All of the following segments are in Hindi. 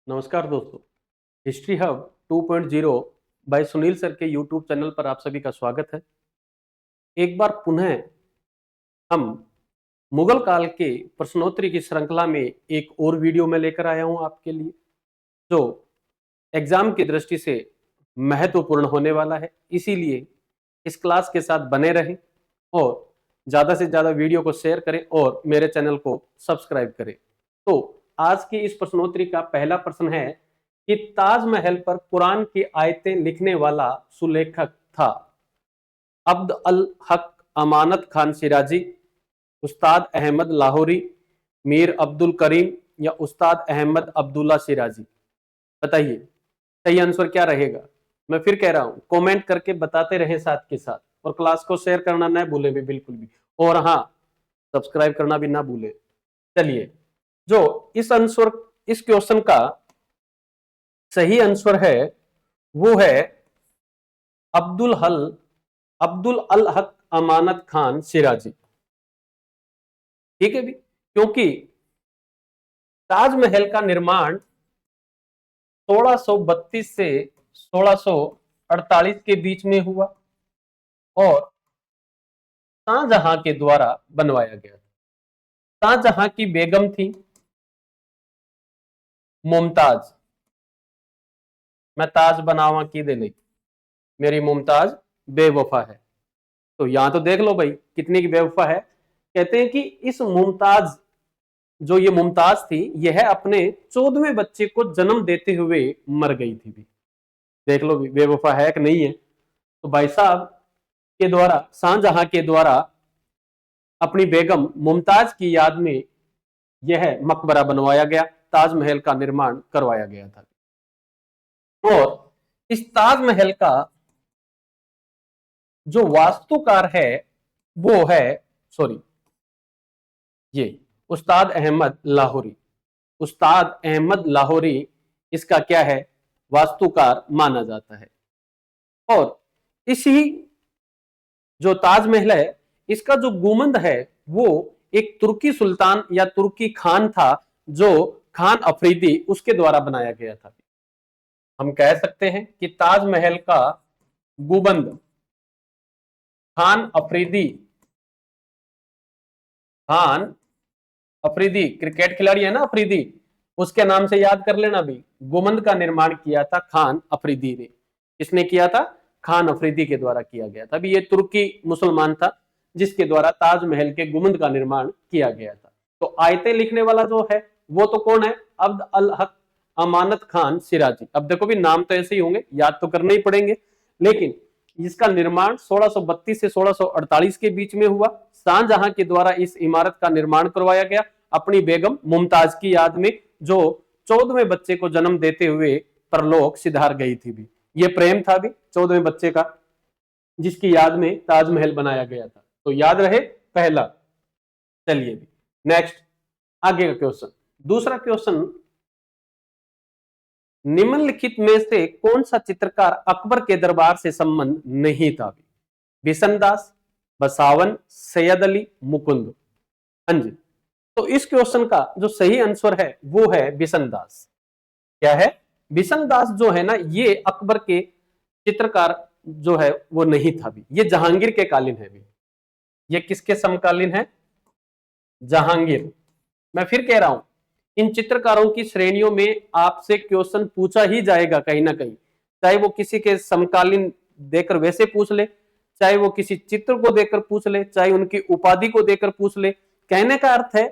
नमस्कार दोस्तों। History hub 2.0 by Sunil sir के यूट्यूब चैनल पर आप सभी का स्वागत है। एक बार पुनः हम मुगल काल के प्रश्नोत्तरी की श्रृंखला में एक और वीडियो में लेकर आया हूं आपके लिए, जो एग्जाम की दृष्टि से महत्वपूर्ण होने वाला है। इसीलिए इस क्लास के साथ बने रहें और ज्यादा से ज्यादा वीडियो को शेयर करें और मेरे चैनल को सब्सक्राइब करें। तो आज की इस प्रश्नोत्तरी का पहला प्रश्न है कि ताजमहल पर कुरान की आयतें लिखने वाला सुलेखक था अब्द अल हक अमानत खान सिराजी, उस्ताद अहमद लाहौरी, मीर अब्दुल करीम या उस्ताद अहमद अब्दुल्ला सिराजी। बताइए सही आंसर क्या रहेगा। मैं फिर कह रहा हूं, कमेंट करके बताते रहें साथ के साथ, और क्लास को शेयर करना ना भूले भी, बिल्कुल भी। और हाँ, सब्सक्राइब करना भी ना भूले। चलिए, जो इस क्वेश्चन का सही आंसर है वो है अब्दुल हल अब्दुल अल हक अमानत खान सिराजी। ठीक है भी, क्योंकि ताजमहल का निर्माण 1632 से 1648 के बीच में हुआ और शाहजहां के द्वारा बनवाया गया था। शाहजहां की बेगम थी मुमताज। मैं ताज बनावा की दे नहीं, मेरी मुमताज बेवफा है। तो यहां तो देख लो भाई कितनी की बेवफा है। कहते हैं कि इस मुमताज, जो ये मुमताज थी, यह अपने 14वें बच्चे को जन्म देते हुए मर गई थी भी। देख लो भी बेवफा है कि नहीं है। तो भाई साहब के द्वारा, शाहजहां के द्वारा अपनी बेगम मुमताज की याद में यह मकबरा बनवाया गया, ताजमहल का निर्माण करवाया गया था। और इस ताजमहल का जो वास्तुकार है वो है, सॉरी, ये उस्ताद अहमद लाहौरी। उस्ताद अहमद लाहौरी इसका क्या है, वास्तुकार माना जाता है। और इसी जो ताजमहल है, इसका जो गुंबद है वो एक तुर्की सुल्तान या तुर्की खान था, जो खान अफरीदी, उसके द्वारा बनाया गया था। हम कह सकते हैं कि ताजमहल का गुंबद खान अफरीदी, खान अफरीदी क्रिकेट खिलाड़ी है ना अफरीदी, उसके नाम से याद कर लेना भी। गुंबद का निर्माण किया था खान अफरीदी ने। किसने किया था? खान अफरीदी के द्वारा किया गया था। अभी ये तुर्की मुसलमान था जिसके द्वारा ताजमहल के गुंबद का निर्माण किया गया था। तो आयतें लिखने वाला जो है वो तो कौन है? अब्द अल हक अमानत खान सिराजी। अब देखो भी नाम तो ऐसे ही होंगे, याद तो करने ही पड़ेंगे। लेकिन इसका निर्माण 1632 से 1648 के बीच में हुआ। शाहजहां के द्वारा इस इमारत का निर्माण करवाया गया अपनी बेगम मुमताज की याद में, जो 14वें बच्चे को जन्म देते हुए परलोक सिधार गई थी भी। ये प्रेम था भी 14वें बच्चे का, जिसकी याद में ताजमहल बनाया गया था। तो याद रहे पहला। चलिए भी नेक्स्ट, आगे का क्वेश्चन। दूसरा क्वेश्चन, निम्नलिखित में से कौन सा चित्रकार अकबर के दरबार से संबंध नहीं था? बिशनदास, बसावन, सैयद अली, मुकुंद। हाँ जी, तो इस क्वेश्चन का जो सही आंसर है वो है बिशनदास। क्या है? बिशनदास जो है ना, ये अकबर के चित्रकार जो है वो नहीं था भी। ये जहांगीर के कालीन है भी। ये किसके समकालीन है? जहांगीर। मैं फिर कह रहा हूं, इन चित्रकारों की श्रेणियों में आपसे क्वेश्चन पूछा ही जाएगा कहीं ना कहीं, चाहे वो किसी के समकालीन देकर वैसे पूछ ले, चाहे वो किसी चित्र को देकर पूछ ले, चाहे उनकी उपाधि को देकर पूछ ले। कहने का अर्थ है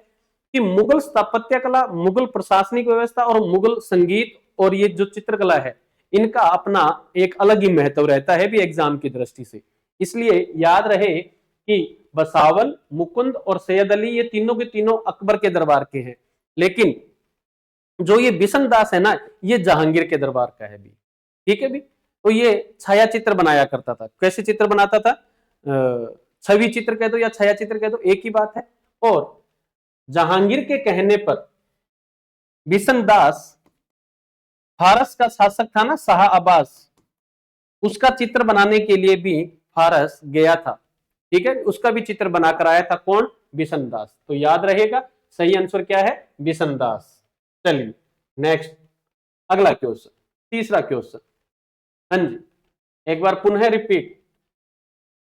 कि मुगल स्थापत्य कला, मुगल प्रशासनिक व्यवस्था और मुगल संगीत और ये जो चित्रकला है, इनका अपना एक अलग ही महत्व रहता है भी एग्जाम की दृष्टि से। इसलिए याद रहे कि बसावन, मुकुंद और सैयद अली, ये तीनों के तीनों अकबर के दरबार के हैं। लेकिन जो ये बिशनदास है ना, ये जहांगीर के दरबार का है भी। ठीक है भी। तो ये छाया चित्र बनाया करता था। कैसे चित्र बनाता था? छवि चित्र कह दो या छाया चित्र कह दो, एक ही बात है। और जहांगीर के कहने पर बिशनदास, फारस का शासक था ना शाह अब्बास, उसका चित्र बनाने के लिए भी फारस गया था। ठीक है, उसका भी चित्र बनाकर आया था। कौन? बिशनदास। तो याद रहेगा सही आंसर क्या है? बिशनदास। चलिए नेक्स्ट, अगला क्वेश्चन, तीसरा क्वेश्चन। हाँ जी, एक बार पुनः रिपीट,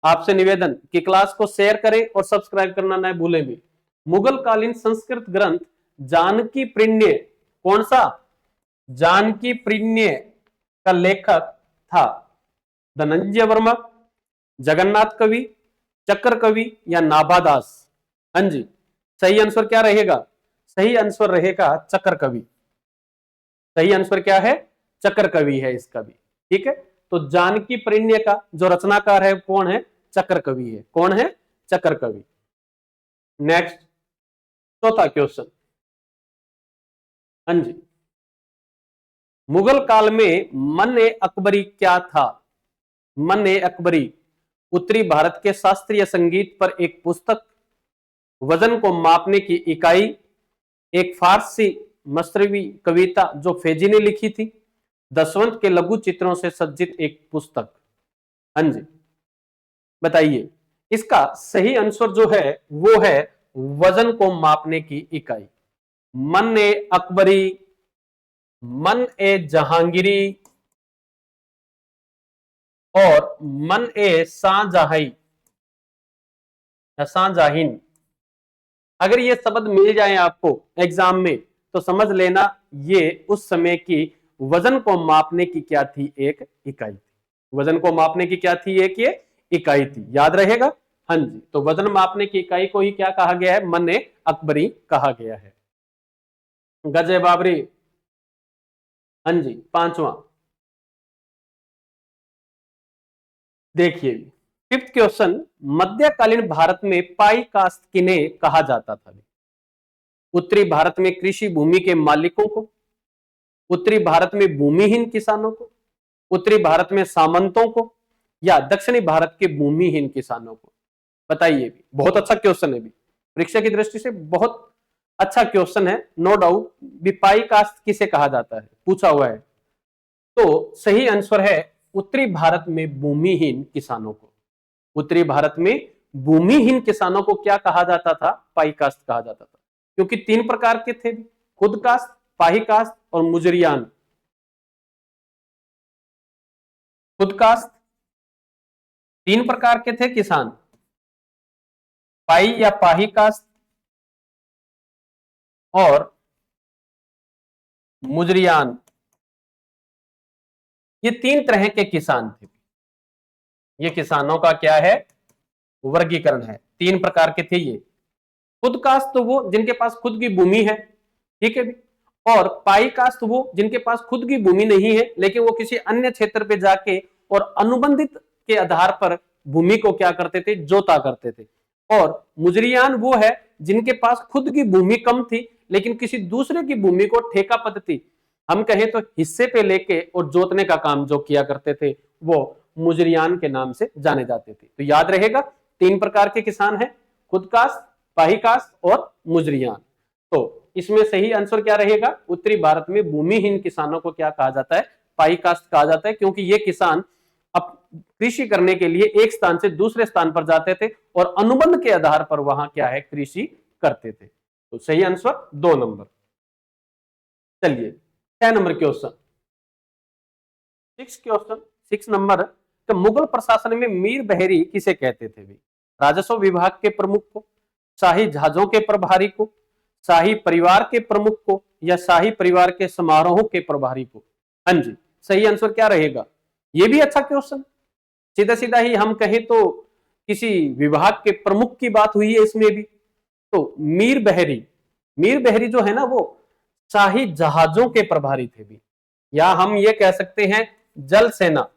आपसे निवेदन कि क्लास को शेयर करें और सब्सक्राइब करना न भूलें भी। मुगल कालीन संस्कृत ग्रंथ जानकी प्रिण्य, कौन सा? जानकी प्रिण्य का लेखक था धनंजय वर्मा, जगन्नाथ कवि, चक्र कवि या नाभादास? हाँ जी, सही आंसर क्या रहेगा? सही आंसर रहेगा चक्र कवि। सही आंसर क्या है? चक्र कवि है इसका भी। ठीक है, तो जानकी प्रिण्य का जो रचनाकार है कौन है? चक्र कवि है। कौन है? चक्र कवि। नेक्स्ट, चौथा क्वेश्चन। हाँ जी, मुगल काल में मन-ए अकबरी क्या था? मन-ए अकबरी उत्तरी भारत के शास्त्रीय संगीत पर एक पुस्तक, वजन को मापने की इकाई, एक फारसी मसरवी कविता जो फेजी ने लिखी थी, दशवंत के लघु चित्रों से सज्जित एक पुस्तक? हाँ जी, बताइए। इसका सही आंसर जो है वो है वजन को मापने की इकाई। मन-ए अकबरी, मन-ए जहांगीरी और मन-ए शाहजहां या शाहजहां, अगर ये शब्द मिल जाए आपको एग्जाम में तो समझ लेना ये उस समय की वजन को मापने की क्या थी? एक इकाई थी। वजन को मापने की क्या थी? एक ये इकाई थी। याद रहेगा? हाँ जी, तो वजन मापने की इकाई को ही क्या कहा गया है? मन-ए अकबरी कहा गया है। गज-ए बाबरी, हाँ जी, पांचवा। देखिए, फिफ्थ क्वेश्चन, मध्यकालीन भारत में पाई कास्ट किन्हें कहा जाता था? उत्तरी भारत में कृषि भूमि के मालिकों को, उत्तरी भारत में भूमिहीन किसानों को, उत्तरी भारत में सामंतों को या दक्षिणी भारत के भूमिहीन किसानों को? बताइए भी। बहुत अच्छा क्वेश्चन है भी, परीक्षा की दृष्टि से बहुत अच्छा क्वेश्चन है, नो डाउट। पाई कास्ट किसे कहा जाता है पूछा हुआ है, तो सही आंसर है उत्तरी भारत में भूमिहीन किसानों को। उत्तरी भारत में भूमिहीन किसानों को क्या कहा जाता था? पाई कास्ट कहा जाता था, क्योंकि तीन प्रकार के थे, खुद कास्ट, पाही कास्ट और मुजरियान। खुद कास्ट, तीन प्रकार के थे किसान, पाई या पाही कास्ट और मुजरियान। ये तीन तरह के किसान थे। ये किसानों का क्या है? वर्गीकरण है। तीन प्रकार के थे ये। खुद कास्ट तो वो जिनके पास खुद की भूमि है, ठीक है भी, और पाई कास्ट वो जिनके पास खुद की भूमि नहीं है लेकिन वो किसी अन्य क्षेत्र पे जाके और अनुबंधित के आधार पर भूमि को क्या करते थे? जोता करते थे। और मुजरियान वो है जिनके पास खुद की भूमि कम थी लेकिन किसी दूसरे की भूमि को ठेका पद्धति, हम कहें तो हिस्से पे लेके और जोतने का काम जो किया करते थे वो मुजरियान के नाम से जाने जाते थे। तो याद रहेगा, तीन प्रकार के किसान हैं, खुद कास्ट, पाही कास्ट और मुजरियान। तो इसमें सही आंसर क्या रहेगा? उत्तरी भारत में भूमिहीन किसानों को क्या कहा जाता है? पाई कास्ट कहा जाता है, क्योंकि ये किसान अब कृषि करने के लिए एक स्थान से दूसरे स्थान पर जाते थे और अनुबंध के आधार पर वहां क्या है? कृषि करते थे। तो सही आंसर 2 नंबर। चलिए 6 नंबर क्वेश्चन, 6 नंबर। तो मुगल प्रशासन में मीर बहरी किसे कहते थे? राजस्व विभाग के प्रमुख को, शाही जहाजों के प्रभारी को, शाही परिवार के प्रमुख को या शाही परिवार के समारोह के प्रभारी को? हाँ जी, सही आंसर क्या रहेगा? ये भी अच्छा क्वेश्चन। सीधा सीधा ही हम कहें तो किसी विभाग के प्रमुख की बात हुई है इसमें भी। तो मीर बहरी जो है ना वो शाही जहाजों के प्रभारी थे भी, या हम ये कह सकते हैं जल सेना,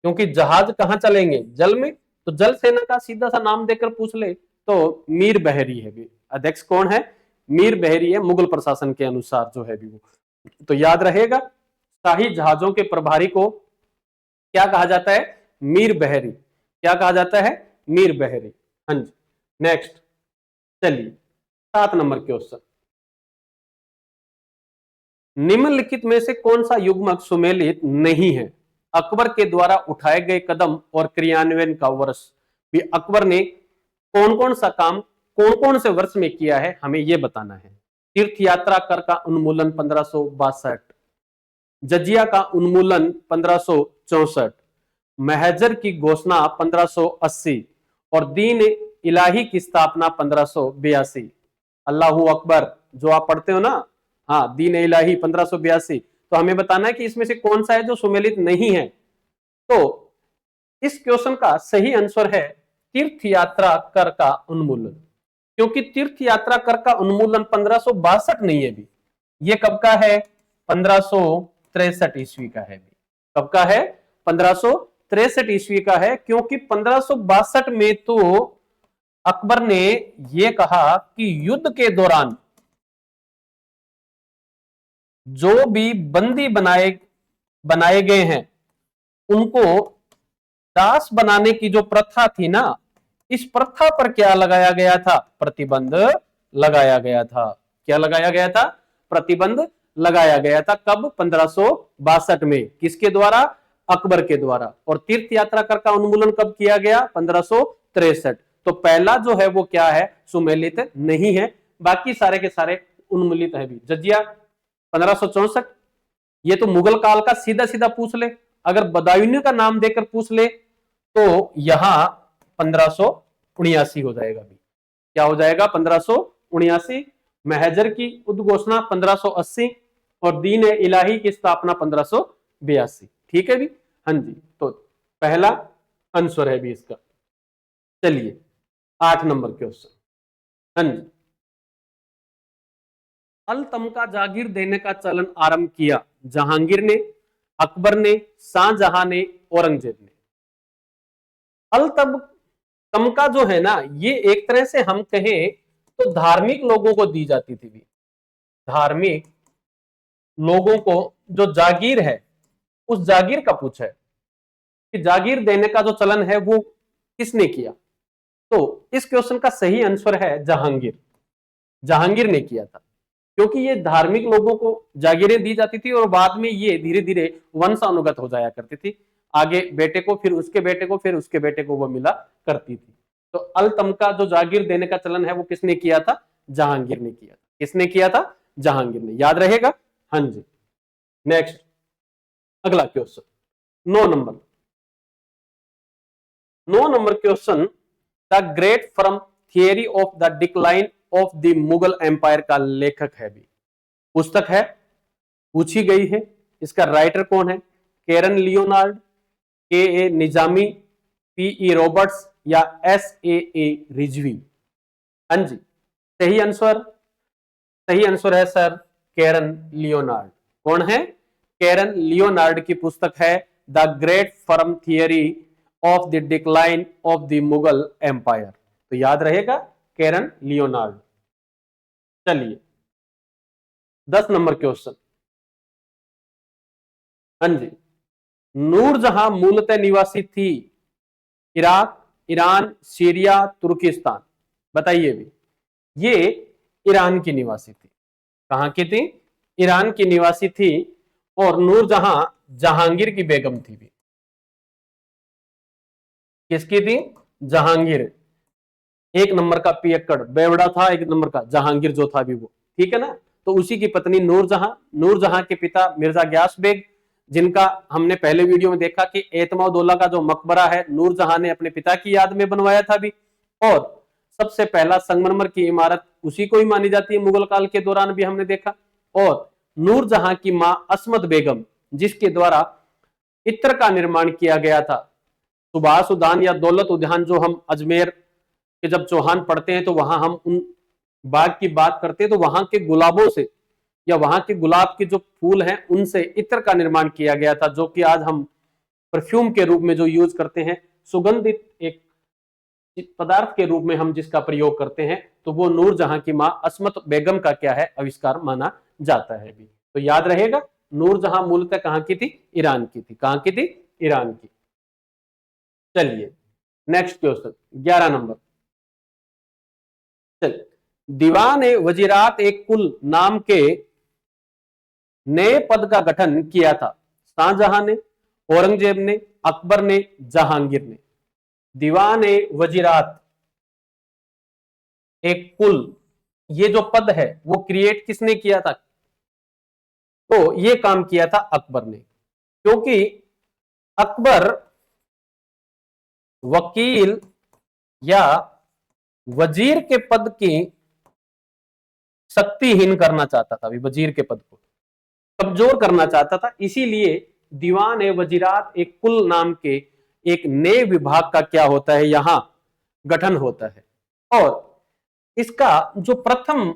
क्योंकि जहाज कहां चलेंगे? जल में। तो जल सेना का सीधा सा नाम देकर पूछ ले तो मीर बहरी है भी। अध्यक्ष कौन है? मीर बहरी है, मुगल प्रशासन के अनुसार जो है भी वो। तो याद रहेगा, शाही जहाजों के प्रभारी को क्या कहा जाता है? मीर बहरी। क्या कहा जाता है? मीर बहरी। हाँ जी, नेक्स्ट। चलिए 7 नंबर क्वेश्चन, निम्नलिखित में से कौन सा युग्मक सुमेलित नहीं है? अकबर के द्वारा उठाए गए कदम और क्रियान्वयन का वर्ष भी अकबर ने कौन कौन सा काम कौन कौन से वर्ष में किया है, हमें यह बताना है। तीर्थ यात्रा कर का उन्मूलन 1562, जजिया का उन्मूलन 1564, महजर की घोषणा 1580 और दीन इलाही की स्थापना 1582। अल्लाहू अकबर जो आप पढ़ते हो ना, हाँ, दीन इलाही 1582, तो हमें बताना है कि इसमें से कौन सा है जो सुमेलित नहीं है। तो इस क्वेश्चन का सही आंसर है तीर्थ यात्रा कर का उन्मूलन, क्योंकि तीर्थ यात्रा कर का उन्मूलन 1562 नहीं है भी, ये कब का है, 1563 ईस्वी का है भी। कब का है, 1563 ईस्वी का है, क्योंकि 1562 में तो अकबर ने यह कहा कि युद्ध के दौरान जो भी बंदी बनाए गए हैं उनको दास बनाने की जो प्रथा थी ना, इस प्रथा पर क्या लगाया गया था, प्रतिबंध लगाया गया था। क्या लगाया गया था, प्रतिबंध लगाया गया था। कब, 1562 में, किसके द्वारा, अकबर के द्वारा। और तीर्थ यात्रा कर का उन्मूलन कब किया गया, 1563। तो पहला जो है वो क्या है, सुमेलित नहीं है, बाकी सारे के सारे उन्मूलित है भी। जजिया 1564, ये तो मुगल काल का सीधा सीधा पूछ ले, अगर बदायूनी का नाम देकर पूछ ले तो यहां 1579 हो जाएगा भी। क्या हो जाएगा, 1579। महजर की उद्घोषणा 1580 और दीन इलाही की स्थापना 1582। ठीक है भी, हाँ जी। तो पहला आंसर है भी इसका। चलिए 8 नंबर क्वेश्चन, हाँ जी। अल तमका जागीर देने का चलन आरंभ किया जहांगीर ने, अकबर ने, शाहजहां ने, औरंगजेब ने। अल तमका जो है ना, ये एक तरह से हम कहें तो धार्मिक लोगों को दी जाती थी भी। धार्मिक लोगों को जो जागीर है, उस जागीर का पूछा है कि जागीर देने का जो चलन है वो किसने किया। तो इस क्वेश्चन का सही आंसर है जहांगीर। जहांगीर ने किया था, क्योंकि ये धार्मिक लोगों को जागीरें दी जाती थी और बाद में ये धीरे धीरे वंशानुगत हो जाया करती थी। आगे बेटे को, फिर उसके बेटे को, फिर उसके बेटे को वो मिला करती थी। तो अल तमका जो जागीर देने का चलन है वो किसने किया था, जहांगीर ने किया था। किसने किया था, जहांगीर ने। याद रहेगा, हाँ जी। नेक्स्ट, अगला क्वेश्चन 9 नंबर। 9 नंबर question, the great firm theory of the decline of the Mughal empire का लेखक है भी। पुस्तक है, पूछी गई है, इसका राइटर कौन है, कैरन लियोनार्ड, के ए निजामी, पी ई रॉबर्ट्स या एस ए रिजवी। हाँ जी, सही आंसर, सही आंसर है सर कैरन लियोनार्ड। कौन है, कैरन लियोनार्ड की पुस्तक है the great firm theory of the decline of the Mughal empire. तो याद रहेगा कैरन लियोनार्ड। चलिए 10 नंबर क्वेश्चन, हाँ जी। नूरजहां मूलतः निवासी थी इराक, ईरान, सीरिया, तुर्किस्तान। बताइए भी, ये ईरान की निवासी थी। कहां की थी, ईरान की निवासी थी। और नूरजहां जहांगीर की बेगम थी भी। किसकी थी, जहांगीर। एक नंबर का पियक्कड़ बेवड़ा था, एक नंबर का जहांगीर जो था भी वो, ठीक है ना। तो उसी की पत्नी नूरजहां, नूरजहां के पिता मिर्जा ग्यास बेग, जिनका हमने पहले वीडियो में देखा कि एतमाउद्दौला का जो मकबरा है नूरजहां ने अपने पिता की याद में बनवाया था भी। और सबसे पहला संगमरमर की इमारत उसी को ही मानी जाती है, मुगल काल के दौरान भी हमने देखा। और नूरजहां की मां असमत बेगम, जिसके द्वारा इत्र का निर्माण किया गया था। सुभाष उद्यान या दौलत उद्यान जो हम अजमेर के जब चौहान पढ़ते हैं तो वहां हम उन बाग की बात करते हैं, तो वहां के गुलाबों से या वहां के गुलाब के जो फूल हैं उनसे इत्र का निर्माण किया गया था, जो कि आज हम परफ्यूम के रूप में जो यूज करते हैं, सुगंधित एक पदार्थ के रूप में हम जिसका प्रयोग करते हैं, तो वो नूरजहां की मां असमत बेगम का क्या है, आविष्कार माना जाता है भी। तो याद रहेगा, नूरजहां मूलतः कहां की थी, ईरान की थी। कहां की थी, ईरान की। चलिए नेक्स्ट क्वेश्चन 11 नंबर। चल, दीवान ए वजीरात एक कुल नाम के नए पद का गठन किया था शाहजहां ने, औरंगजेब ने, अकबर ने, जहांगीर ने। दीवान ए वजीरात एक कुल ये जो पद है वो क्रिएट किसने किया था? तो ये काम किया था अकबर ने, क्योंकि अकबर वकील या वजीर के पद की शक्तिहीन करना चाहता था, वजीर के पद को कमजोर करना चाहता था। इसीलिए दीवान ए वजीरात एक कुल नाम के एक नए विभाग का क्या होता है, यहां गठन होता है। और इसका जो प्रथम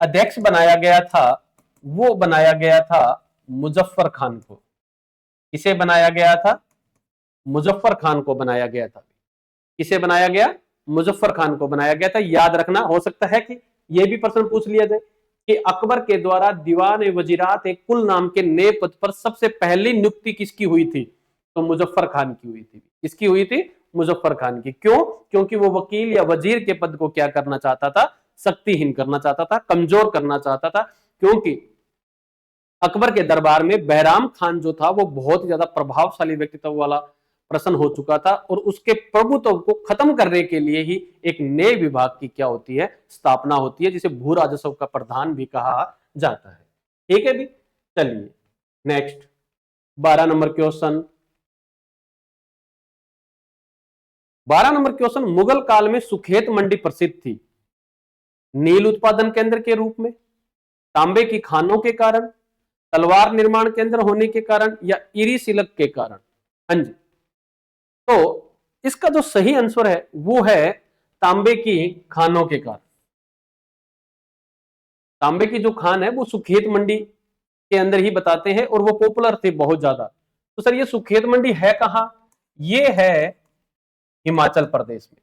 अध्यक्ष बनाया गया था वो बनाया गया था मुजफ्फर खान को। किसे बनाया गया था? मुजफ्फर खान को बनाया गया था। किसे बनाया गया? मुजफ्फर खान को बनाया गया था। याद रखना, हो सकता है कि यह भी प्रश्न पूछ लिया जाए कि अकबर के द्वारा दीवान ए वजीरात एक कुल नाम के नए पद पर सबसे पहली नियुक्ति किसकी हुई थी? तो मुजफ्फर खान की हुई थी। किसकी हुई थी? मुजफ्फर खान की। क्यों? क्योंकि वो वकील या वजीर के पद को क्या करना चाहता था? शक्तिहीन करना चाहता था, कमजोर करना चाहता था। क्योंकि अकबर के दरबार में बहराम खान जो था वो बहुत ज्यादा प्रभावशाली व्यक्तित्व वाला प्रश्न हो चुका था, और उसके प्रभुत्व को खत्म करने के लिए ही एक नए विभाग की क्या होती है? स्थापना होती है, जिसे भू राजस्व का प्रधान भी कहा जाता है। ठीक है भी, चलिए next 12 number question. 12 number question, Mughal काल में सुखेत मंडी प्रसिद्ध थी नील उत्पादन केंद्र के रूप में, तांबे की खानों के कारण, तलवार निर्माण केंद्र होने के कारण, या इरी सिलक के कारण। हाँ जी, तो इसका जो सही आंसर है वो है तांबे की खानों के कारण। तांबे की जो खान है वो सुखेत मंडी के अंदर ही बताते हैं, और वो पॉपुलर थे बहुत ज्यादा। तो सर ये सुखेत मंडी है कहां? ये है हिमाचल प्रदेश में।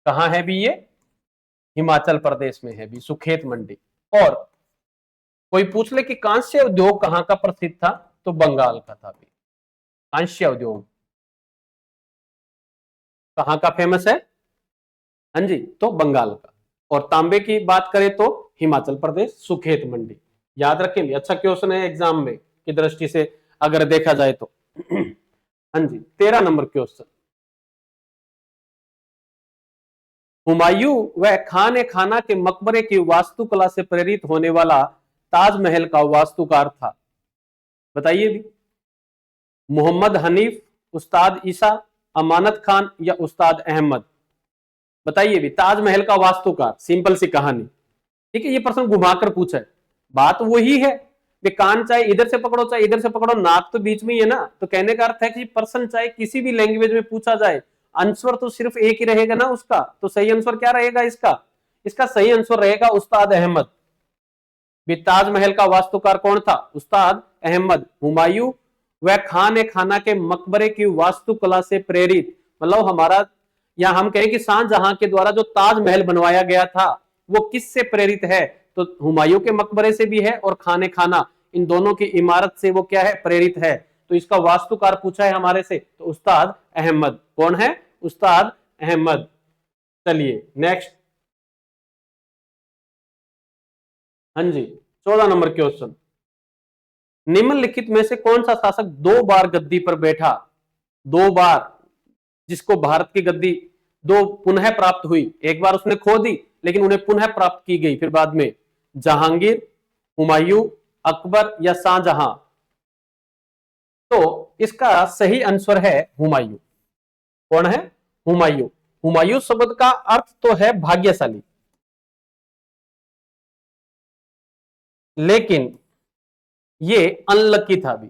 कहां है भी ये? हिमाचल प्रदेश में है भी सुखेत मंडी। और कोई पूछ ले कि कांस्य उद्योग कहां का प्रसिद्ध था, तो बंगाल का था भी। कांस्य उद्योग कहां का फेमस है? हाँ जी, तो बंगाल का। और तांबे की बात करें तो हिमाचल प्रदेश सुखेत मंडी। याद रखेंगे, अच्छा क्वेश्चन है एग्जाम में की दृष्टि से अगर देखा जाए तो। हाँ जी, 13 नंबर क्वेश्चन, हुमायूं व खान ए खाना के मकबरे की वास्तुकला से प्रेरित होने वाला ताजमहल का वास्तुकार था? बताइए भी। मोहम्मद हनीफ, उस्ताद ईसा, अमानत खान, या उस्ताद अहमद? बताइए भी। ताजमहल का वास्तुकार, सिंपल सी कहानी। ठीक है, ये प्रश्न घुमाकर पूछा है, बात वही है। कान चाहे इधर से पकड़ो चाहे इधर से पकड़ो, नाक तो बीच में ही है ना। तो कहने का अर्थ है कि प्रश्न चाहे किसी भी लैंग्वेज में पूछा जाए, आंसर तो सिर्फ एक ही रहेगा ना उसका। तो सही आंसर क्या रहेगा इसका? इसका सही आंसर रहेगा उस्ताद अहमद। ताजमहल का वास्तुकार कौन था? उस्ताद अहमद। हुमायूं व खान ए खाना के मकबरे की वास्तुकला से प्रेरित, मतलब हमारा या हम कहें कि शाहजहां के द्वारा जो ताजमहल बनवाया गया था वो किससे प्रेरित है? तो हुमायूं के मकबरे से भी है, और खाने खाना, इन दोनों की इमारत से वो क्या है? प्रेरित है। तो इसका वास्तुकार पूछा है हमारे से, तो उस्ताद अहमद। कौन है? उस्ताद अहमद। चलिए नेक्स्ट। हाँ जी, 14 नंबर क्वेश्चन, निम्नलिखित में से कौन सा शासक 2 बार गद्दी पर बैठा? 2 बार, जिसको भारत की गद्दी दो पुनः प्राप्त हुई। एक बार उसने खो दी, लेकिन उन्हें पुनः प्राप्त की गई फिर बाद में। जहांगीर, हुमायूं, अकबर, या शाहजहां? तो इसका सही आंसर है हुमायूं। कौन है? हुमायूं। हुमायूं शब्द का अर्थ तो है भाग्यशाली, लेकिन ये अनलकी था भी।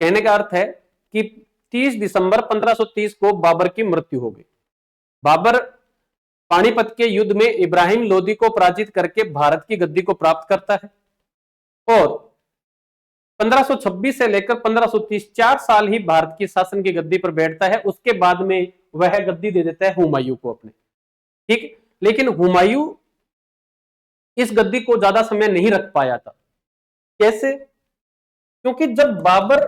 कहने का अर्थ है कि 30 दिसंबर 1530 को बाबर की मृत्यु हो गई। बाबर पानीपत के युद्ध में इब्राहिम लोदी को पराजित करके भारत की गद्दी को प्राप्त करता है, और 1526 से लेकर 1530 4 साल ही भारत की शासन की गद्दी पर बैठता है। उसके बाद में वह गद्दी दे देता है हुमायूं को अपने। ठीक, लेकिन हुमायूं इस गद्दी को ज्यादा समय नहीं रख पाया था। कैसे? क्योंकि जब बाबर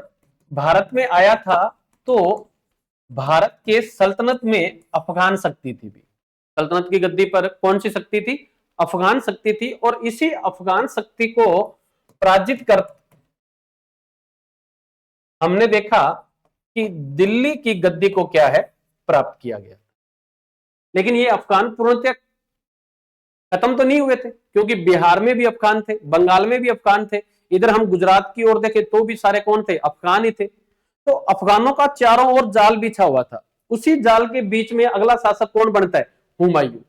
भारत में आया था तो भारत के सल्तनत में अफगान शक्ति थी भी। सल्तनत की गद्दी पर कौन सी शक्ति थी? अफगान शक्ति थी। और इसी अफगान शक्ति को पराजित कर हमने देखा कि दिल्ली की गद्दी को क्या है? प्राप्त किया गया। लेकिन ये अफगान पूर्णतः खत्म तो नहीं हुए थे, क्योंकि बिहार में भी अफगान थे, बंगाल में भी अफगान थे, इधर हम गुजरात की ओर देखें तो भी सारे कौन थे, अफगान ही थे। तो अफगानों का चारों ओर जाल बिछा हुआ था। उसी जाल के बीच में अगला शासक कौन बनता है, हुमायूं।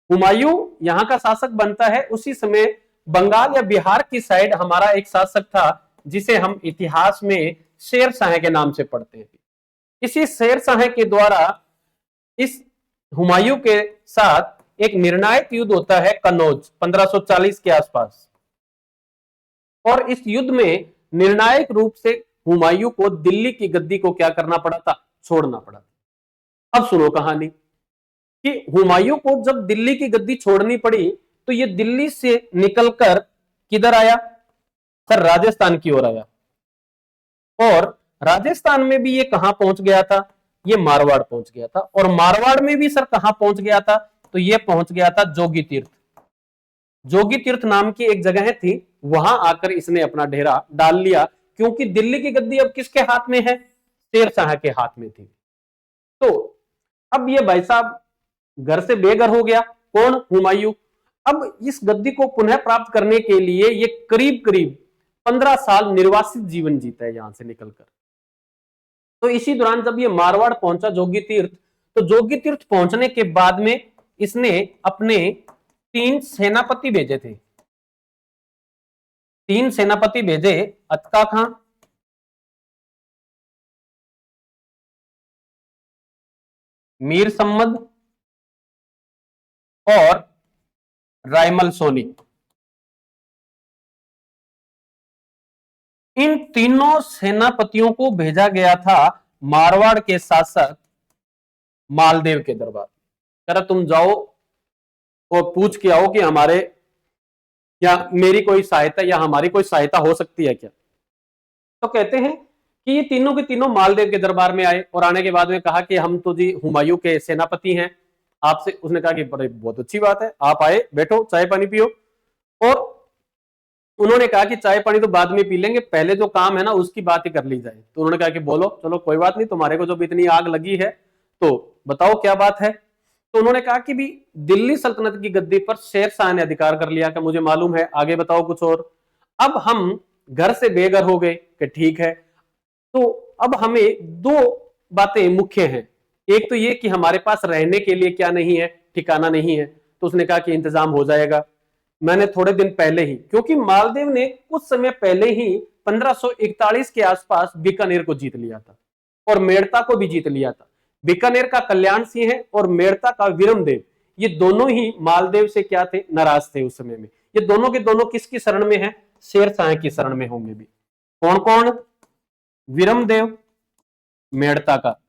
हुमायूं यहाँ का शासक बनता है। उसी समय बंगाल या बिहार की साइड हमारा एक शासक था जिसे हम इतिहास में शेर शाह के नाम से पढ़ते हैं। इसी शेर शाह के द्वारा इस हुमायूं के साथ एक निर्णायक युद्ध होता है कन्नौज 1540 के आसपास। और इस युद्ध में निर्णायक रूप से हुमायूं को दिल्ली की गद्दी को क्या करना पड़ा था, छोड़ना पड़ा। अब सुनो कहानी कि हुमायूं को जब दिल्ली की गद्दी छोड़नी पड़ी तो ये दिल्ली से निकलकर किधर आया सर, राजस्थान की ओर आया। और राजस्थान में भी ये कहां पहुंच गया था, ये मारवाड़ पहुंच गया था। और मारवाड़ में भी सर कहां पहुंच गया था, तो ये पहुंच गया था जोगी तीर्थ। जोगी तीर्थ नाम की एक जगह थी, वहां आकर इसने अपना डेरा डाल लिया, क्योंकि दिल्ली की गद्दी अब किसके हाथ में है, शेर शाह के हाथ में थी। तो अब ये भाई साहब घर से बेघर हो गया, कौन, हुमायूं। अब इस गद्दी को पुनः प्राप्त करने के लिए ये करीब करीब 15 साल निर्वासित जीवन जीता है यहां से निकलकर। तो इसी दौरान जब ये मारवाड़ पहुंचा जोगी तीर्थ, तो जोगी तीर्थ पहुंचने के बाद में इसने अपने 3 सेनापति भेजे थे। 3 सेनापति भेजे, अतका खां, मीर सम्मद और रायमल सोनी। इन तीनों सेनापतियों को भेजा गया था मारवाड़ के शासक मालदेव के दरबार। करा तुम जाओ और पूछ के आओ कि हमारे या मेरी कोई सहायता या हमारी कोई सहायता हो सकती है क्या। तो कहते हैं कि ये तीनों के तीनों मालदेव के दरबार में आए और आने के बाद में कहा कि हम तो जी हुमायूं के सेनापति हैं आपसे। उसने कहा कि बड़े बहुत अच्छी बात है, आप आए, बैठो, चाय पानी पियो। और उन्होंने कहा कि चाय पानी तो बाद में पी लेंगे, पहले जो काम है ना उसकी बात ही कर ली जाए। तो उन्होंने कहा कि बोलो, चलो कोई बात नहीं, तुम्हारे को जब इतनी आग लगी है तो बताओ क्या बात है। तो उन्होंने कहा कि भी दिल्ली सल्तनत की गद्दी पर शेर शाह ने अधिकार कर लिया, कि मुझे मालूम है, आगे बताओ कुछ और। अब हम घर से बेघर हो गए, कि ठीक है। तो अब हमें 2 बातें मुख्य हैं। एक तो ये कि हमारे पास रहने के लिए क्या नहीं है, ठिकाना नहीं है। तो उसने कहा कि इंतजाम हो जाएगा। मैंने थोड़े दिन पहले ही, क्योंकि मालदेव ने कुछ समय पहले ही 1541 के आसपास बीकानेर को जीत लिया था और मेड़ता को भी जीत लिया था। बीकानेर का कल्याण सिंह है और मेड़ता का विरमदेव, ये दोनों ही मालदेव से क्या थे, नाराज थे उस समय में। ये दोनों के दोनों किसकी शरण में है, शेर शाह की शरण में होंगे भी। कौन कौन, विरमदेव मेड़ता का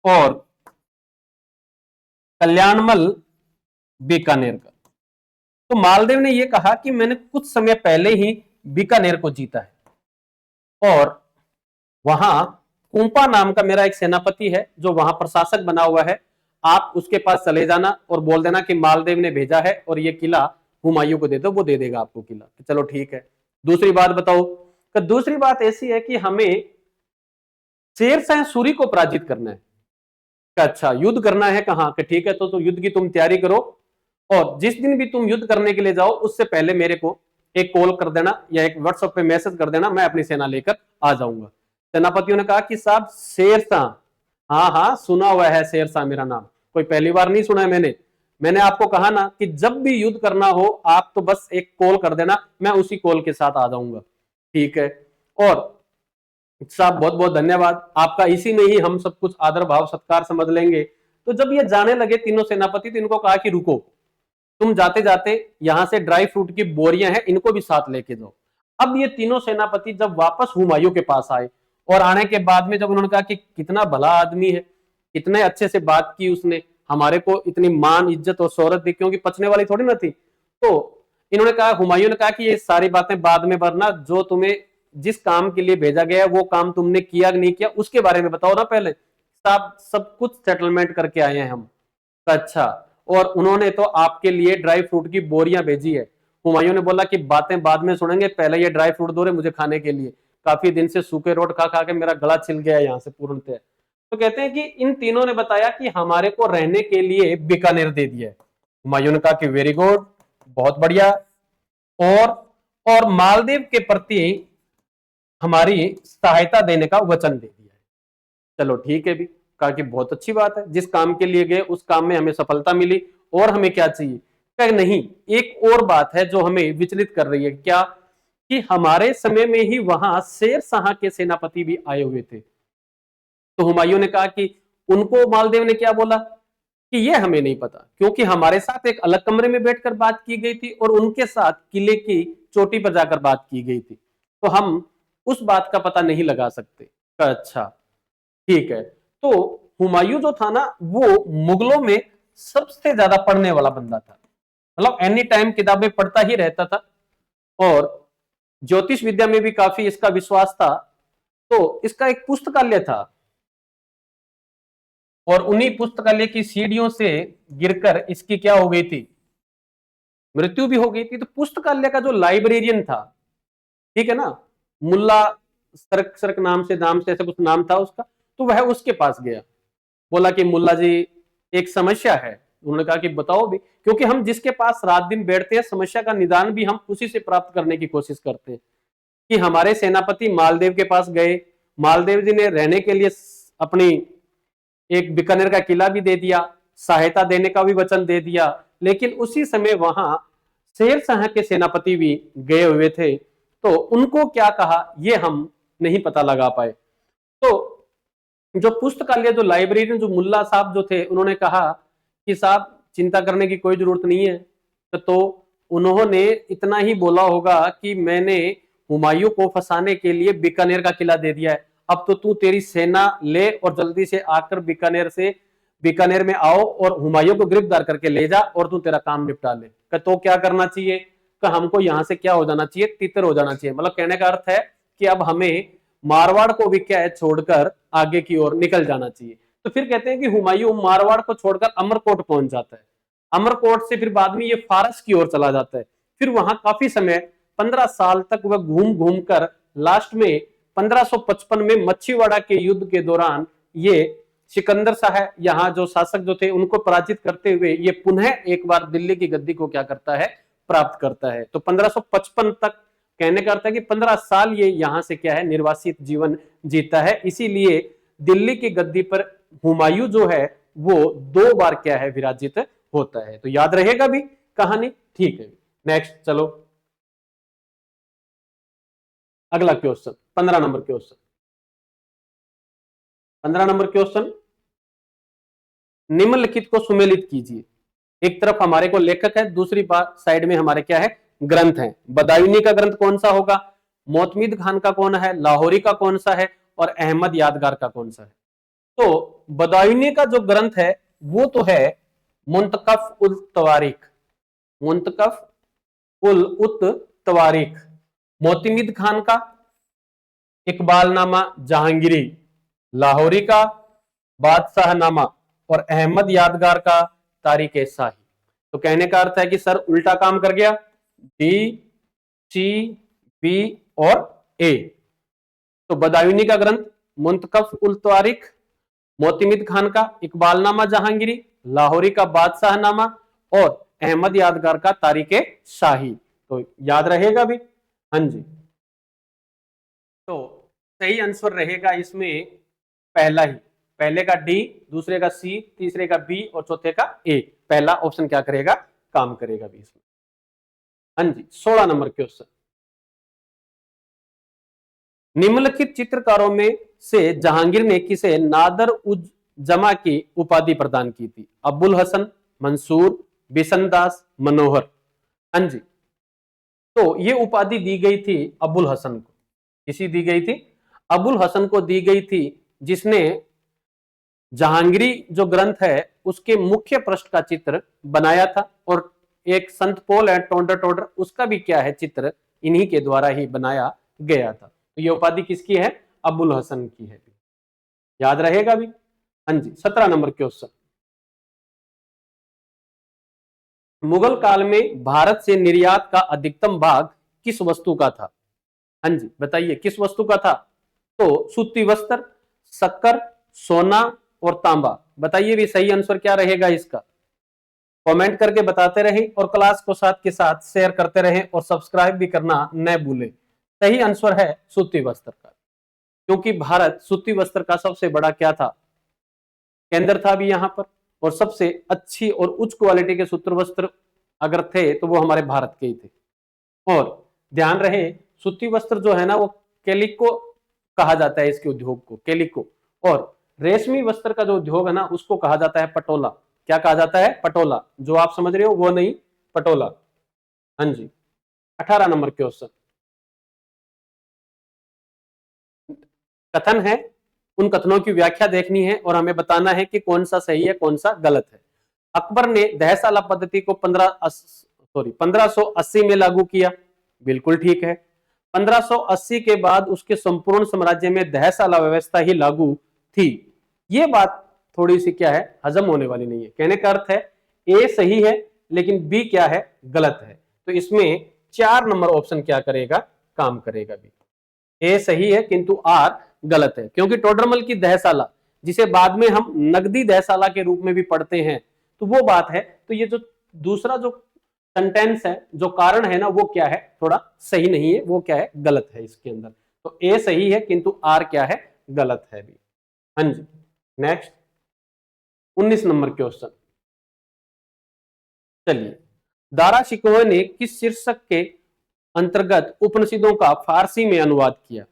और कल्याणमल बीकानेर का। तो मालदेव ने यह कहा कि मैंने कुछ समय पहले ही बीकानेर को जीता है और वहां कुंपा नाम का मेरा एक सेनापति है जो वहां प्रशासक बना हुआ है। आप उसके पास चले जाना और बोल देना कि मालदेव ने भेजा है और ये किला हुमायूं को दे दो, वो दे देगा आपको किला। तो चलो ठीक है। दूसरी बात बताओ, तो दूसरी बात ऐसी है कि हमें शेर शाह सूरी को पराजित करना है। अच्छा, युद्ध करना है, कहां, कि ठीक है, तो युद्ध की तुम तैयारी करो और जिस दिन भी तुम युद्ध करने के लिए जाओ उससे पहले मेरे को एक कॉल कर देना या एक व्हाट्सएप पे मैसेज कर देना, मैं अपनी सेना लेकर आ जाऊंगा। सेनापतियों ने कहा कि साहब शेर शाह, हाँ हाँ सुना हुआ है शेर शाह मेरा नाम, कोई पहली बार नहीं सुना है मैंने आपको कहा ना कि जब भी युद्ध करना हो आप तो बस एक कॉल कर देना, मैं उसी कॉल के साथ आ जाऊंगा। ठीक है। और साहब बहुत बहुत धन्यवाद आपका, इसी में ही हम सब कुछ आदर भाव सत्कार समझ लेंगे। तो जब ये जाने लगे तीनों सेनापति, तो इनको कहा कि रुको, तुम जाते जाते यहां से ड्राई फ्रूट की बोरियां हैं, इनको भी साथ लेके जाओ। अब ये तीनों सेनापति जब वापस हुमायूं के पास आए और आने के बाद में जब उन्होंने कहा कि कितना भला आदमी है, इतने अच्छे से बात की उसने, हमारे को इतनी मान इज्जत और शोहरत दी, क्योंकि पचने वाली थोड़ी ना थी। तो इन्होंने कहा, हुमायूं ने कहा कि ये सारी बातें बाद में वरना जो तुम्हें जिस काम के लिए भेजा गया वो काम तुमने किया नहीं किया उसके बारे में बताओ ना पहले। साहब सब कुछ सेटलमेंट करके आए हैं हम। अच्छा, और उन्होंने तो आपके लिए ड्राई फ्रूट की बोरियां भेजी है। हुमायूं ने बोला कि बातें बाद में सुनेंगे, पहले ये ड्राई फ्रूट दो रहे मुझे खाने के लिए, काफी दिन से सूखे रोट खा खा के मेरा गला छिल गया है यहाँ से पूर्णतः। तो कहते हैं कि इन तीनों ने बताया कि हमारे को रहने के लिए बीकानेर दे दिया है। हुमायूं ने कहा कि वेरी गुड, बहुत बढ़िया। और और मालदीव के प्रति हमारी सहायता देने का वचन दे दिया है। चलो ठीक है भी, कहा कि बहुत अच्छी बात है, जिस काम के लिए गए उस काम में हमें सफलता मिली, और हमें क्या चाहिए? क्या नहीं, एक और बात है जो हमें विचलित कर रही है, क्या? कि हमारे समय में ही वहां शेर शाह के सेनापति भी आए हुए थे। तो हुमायूं ने कहा कि उनको मालदेव ने क्या बोला कि ये हमें नहीं पता, क्योंकि हमारे साथ एक अलग कमरे में बैठकर बात की गई थी और उनके साथ किले की चोटी पर जाकर बात की गई थी, तो हम उस बात का पता नहीं लगा सकते। अच्छा ठीक है। तो हुमायूं जो था ना, वो मुगलों में सबसे ज्यादा पढ़ने वाला बंदा था, मतलब एनी टाइम किताबें पढ़ता ही रहता था, और ज्योतिष विद्या में भी काफी इसका विश्वास था। तो इसका एक पुस्तकालय था, और उन्हीं पुस्तकालय की सीढ़ियों से गिरकर इसकी क्या हो गई थी? मृत्यु भी हो गई थी। तो पुस्तकालय का जो लाइब्रेरियन था, ठीक है ना, मुल्ला सरक सरक नाम से ऐसा कुछ नाम था उसका, तो वह उसके पास गया, बोला कि मुल्ला जी एक समस्या है। उन्होंने कहा कि बताओ भी, क्योंकि हम जिसके पास रात दिन बैठते हैं समस्या का निदान भी हम उसी से प्राप्त करने की कोशिश करते हैं। कि हमारे सेनापति मालदेव के पास गए, मालदेव जी ने रहने के लिए अपनी एक बीकानेर का किला भी दे दिया, सहायता देने का भी वचन दे दिया, लेकिन उसी समय वहां शेर शाह के सेनापति भी गए हुए थे, तो उनको क्या कहा ये हम नहीं पता लगा पाए। तो जो पुस्तकालय, जो लाइब्रेरियन, जो मुल्ला साहब जो थे, उन्होंने कहा कि साहब चिंता करने की कोई जरूरत नहीं है। तो उन्होंने इतना ही बोला होगा कि मैंने हुमायूं को फंसाने के लिए बीकानेर का किला दे दिया है, अब तो तू तेरी सेना ले और जल्दी से आकर बीकानेर में आओ और हुमायूं को गिरफ्तार करके ले जा और तू तेरा काम निपटा ले। तो क्या करना चाहिए? कि हमको यहां से क्या हो जाना चाहिए? तितर हो जाना चाहिए। मतलब कहने का अर्थ है कि अब हमें मारवाड़ को भी क्या है छोड़कर आगे की ओर निकल जाना चाहिए। तो फिर कहते हैं कि हुमायूं मारवाड़ को छोड़कर अमरकोट पहुंच जाता है, अमरकोट से फिर बाद में ये फारस की ओर चला जाता है। फिर वहां काफी समय 15 साल तक वह घूम घूम कर लास्ट में 1555 में मच्छीवाड़ा के युद्ध के दौरान ये सिकंदर शाह यहाँ जो शासक जो थे उनको पराजित करते हुए ये पुनः एक बार दिल्ली की गद्दी को क्या करता है? प्राप्त करता है। तो 1555 तक, कहने का अर्थ है कि 15 साल ये यहां से क्या है? निर्वासित जीवन जीता है। इसीलिए दिल्ली की गद्दी पर हुमायूं जो है वो 2 बार क्या है? विराजित होता है। तो याद रहेगा भी कहानी, ठीक है। नेक्स्ट चलो, अगला question, 15 number question. 15 number question, निम्नलिखित को सुमेलित कीजिए। एक तरफ हमारे को लेखक है, दूसरी साइड में हमारे क्या है? ग्रंथ है। बदायूनी का ग्रंथ कौन सा होगा? मोतमीद खान का कौन है? लाहौरी का कौन सा है? और अहमद यादगार का कौन सा है? तो बदायूनी का जो ग्रंथ है वो तो है मुंतकफ उल तवारीख, मुंतकफ उल उत तवारीख। मोतमीद खान का इकबालनामा जहांगीरी, लाहौरी का बादशाहनामा, और अहमद यादगार का तारीख शाही। तो कहने का अर्थ है कि सर उल्टा काम कर गया, डी, सी, बी और ए। तो बदायूनी का ग्रंथ मुंतकफ उल तवारीख, मोतमिद खान का इकबालनामा जहांगीरी, लाहौरी का बादशाहनामा और अहमद यादगार का तारीख शाही। तो याद रहेगा भी। हाँ जी। तो सही आंसर रहेगा इसमें पहला ही, पहले का डी, दूसरे का सी, तीसरे का बी और चौथे का ए। पहला ऑप्शन क्या करेगा? काम करेगा भी इसमें। हाँ जी। 16 नंबर क्वेश्चन, निम्नलिखित चित्रकारों में से जहांगीर ने किसे नादर उज जमा की उपाधि प्रदान की थी? अब्बुल हसन, मंसूर, बिशनदास, मनोहर। हाँ जी। तो ये उपाधि दी गई थी अब्बुल हसन को। किसी दी गई थी? अब्बुल हसन को दी गई थी, जिसने जहांगीरी जो ग्रंथ है उसके मुख्य पृष्ठ का चित्र बनाया था, और एक संत पोल है टोंडर टोडर, उसका भी क्या है? चित्र इन्हीं के द्वारा ही बनाया गया था। तो ये उपाधि किसकी है? अब्बुल हसन की है। याद रहेगा भी। हाँ जी। 17 नंबर क्वेश्चन, मुगल काल में भारत से निर्यात का अधिकतम भाग किस वस्तु का था? हाँ जी बताइए, किस वस्तु का था? तो सूती वस्त्र, शक्कर, सोना और तांबा। बताइए भी सही आंसर क्या रहेगा इसका? कमेंट करके बताते रहें और क्लास को साथ के साथ शेयर करते रहें और सब्सक्राइब भी करना न भूलें। सही आंसर है सूती वस्त्र का, क्योंकि भारत सूती वस्त्र का सबसे बड़ा क्या था, केंद्र था भी यहाँ पर, और सबसे अच्छी और उच्च क्वालिटी के सूत्र वस्त्र अगर थे तो वो हमारे भारत के ही थे। और ध्यान रहे सूती वस्त्र जो है ना वो कैलिको कहा जाता है, इसके उद्योग को कैलिको, और रेशमी वस्त्र का जो उद्योग है ना उसको कहा जाता है पटोला। क्या कहा जाता है? पटोला। जो आप समझ रहे हो वो नहीं, पटोला। हाँ जी। 18 नंबर क्वेश्चन, कथन है, उन कथनों की व्याख्या देखनी है और हमें बताना है कि कौन सा सही है कौन सा गलत है। अकबर ने दहशाला पद्धति को 1580 में लागू किया, बिल्कुल ठीक है। 1580 के बाद उसके संपूर्ण साम्राज्य में दहशाला व्यवस्था ही लागू थी। ये बात थोड़ी सी क्या है, हजम होने वाली नहीं है। कहने का अर्थ है ए सही है लेकिन बी क्या है, गलत है। तो इसमें 4 नंबर ऑप्शन क्या करेगा, काम करेगा। बी ए सही है किंतु आर गलत है, क्योंकि टोडरमल की दहशाला जिसे बाद में हम नगदी दहशाला के रूप में भी पढ़ते हैं, तो वो बात है। तो ये जो दूसरा जो सेंटेंस है, जो कारण है ना, वो क्या है, थोड़ा सही नहीं है, वो क्या है, गलत है इसके अंदर। तो ए सही है किंतु आर क्या है, गलत है भी। हाँ जी। नेक्स्ट 19 नंबर क्वेश्चन, चलिए, दारा शिकोह ने किस शीर्षक के अंतर्गत उपनिषदों का फारसी में अनुवाद किया?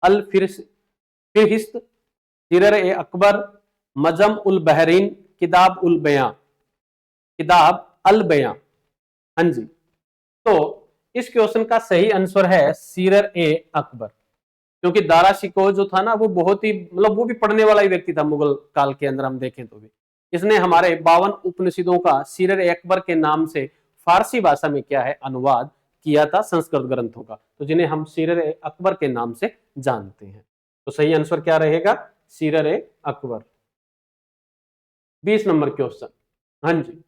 अल फिरिस्त, सीरर ए अकबर, मजम उल बहरीन, किताब उल बयां, किताब अल बयां। हाँ जी। तो इस क्वेश्चन का सही आंसर है सीरर ए अकबर, क्योंकि दारा शिकोह जो था ना वो बहुत ही मतलब वो भी पढ़ने वाला ही व्यक्ति था मुगल काल के अंदर, हम देखें तो भी इसने हमारे 52 उपनिषदों का सीरर ए अकबर के नाम से फारसी भाषा में क्या है, अनुवाद किया था संस्कृत ग्रंथों का, तो जिन्हें हम सीरर ए अकबर के नाम से जानते हैं। तो सही आंसर क्या रहेगा, सीरर ए अकबर। 20 नंबर क्वेश्चन, हाँ जी,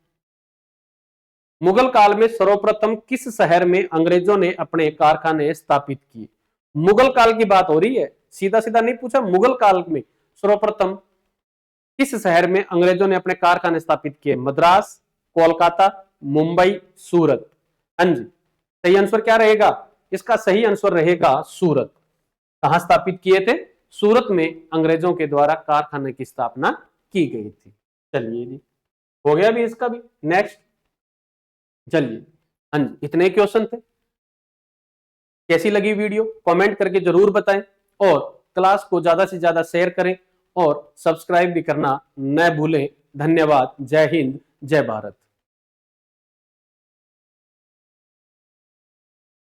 मुगल काल में सर्वप्रथम किस शहर में अंग्रेजों ने अपने कारखाने स्थापित किए? मुगल काल की बात हो रही है, सीधा सीधा नहीं पूछा, मुगल काल में सर्वप्रथम किस शहर में अंग्रेजों ने अपने कारखाने स्थापित किए? मद्रास, कोलकाता, मुंबई, सूरत। हाँ जी। सही आंसर क्या रहेगा, इसका सही आंसर रहेगा सूरत। कहां स्थापित किए थे? सूरत में अंग्रेजों के द्वारा कारखाने की स्थापना की गई थी। चलिए जी, हो गया भी इसका भी। नेक्स्ट, चलिए, हाँ जी, इतने क्वेश्चन थे। कैसी लगी वीडियो कमेंट करके जरूर बताएं और क्लास को ज्यादा से ज्यादा शेयर करें और सब्सक्राइब भी करना न भूलें। धन्यवाद। जय हिंद, जय भारत।